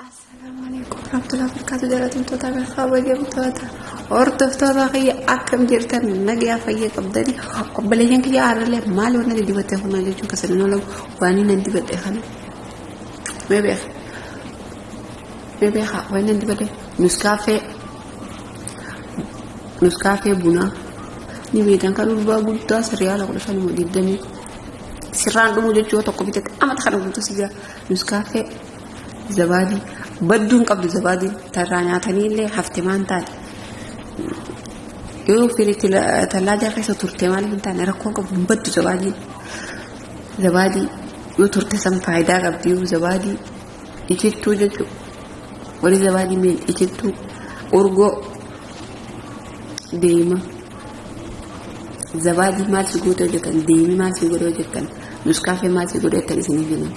Assalamualaikum warahmatullahi wabarakatuh. Jalatin tota berkhawatir tota. Ordof tota kaya akam jirtan nagia fayya qabdani. Qabbalayyan kaya arale mal wana di dibate hona jechu kasalno lag wani nan dibate khana. Mebe ha wani nan dibate Nescafe buna. Ni wedan kanu ba gutta seriala ko sanu mo diddani. Sirran dum jechu to ko bitet amat khana gutta siga Nescafe زبادي بدون قبل زبادي تراني عطاني اللي حفتمان تاني يو في الثلاجة قيسة ترتمان من تاني ركوان قبل بدو زبادي يو ترتسم فايدة قبل يو زبادي إجتو ججو ولي زبادي من إجتو أرغو ديما زبادي ما سيقوتو جكن ديمي ما سيقوتو جكن نسكافي ما سيقوتو تلسيني جنن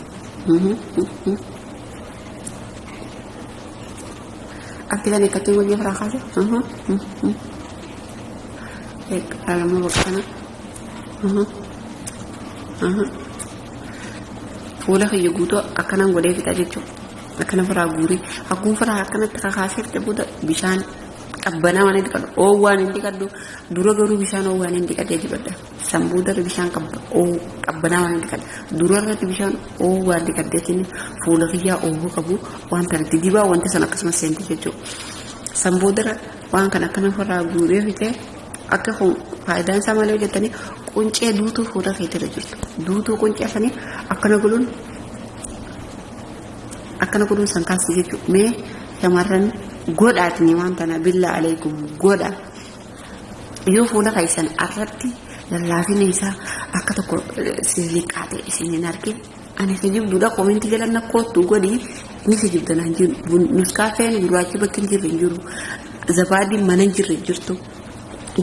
Aktifan ikatin wajah frakaso. Alam mo bakana. Fula kayo guto akanang gode kita jecho. Akana faraguri. Aku fara akana takakasir tebuda bishan kabbana wane dikad. O wane dikad dura garu bishan o wane dikad jadi bada. Sambuda bishan kabbana wane dikad. Dura garu bishan o wane dikad jadi fula kayo o kabu wan tarti diba wan tesana kasma senti jecho. Sambuda wan kana faraguri fite akko faidan sama le jetani kunce dutu fula kayo terjul. Dutu kunce asani akana gulun sangkas jecho me yamaran goda tini wantana billah alaikum goda yo fula kaisan arratti lallafi nisa akato ko silikate sininarki ani sejib duda komenti jalan nakko tu godi ni sejib dana jin Nescafe ni ruwaci bakin jirin juru zabadi manan jirin jirtu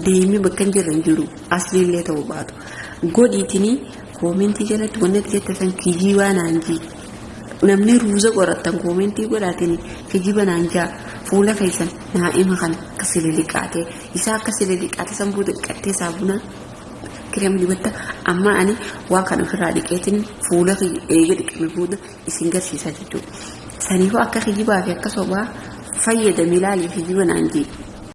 demi bakan jirin juru asli le to bado godi tini komenti jalan to ne tete san kijiwa nanji namni ruza qoratan komenti godatini kijiba nanja fula kaisan na ima kan kasililikate isa kasililikate sambude katte sabuna krem dibata amma ani wa kan firadiketin fula ki ege dikme buda isingar sisa jitu sani ho akka kijiba fi akka soba fayyada milali kijiba nanji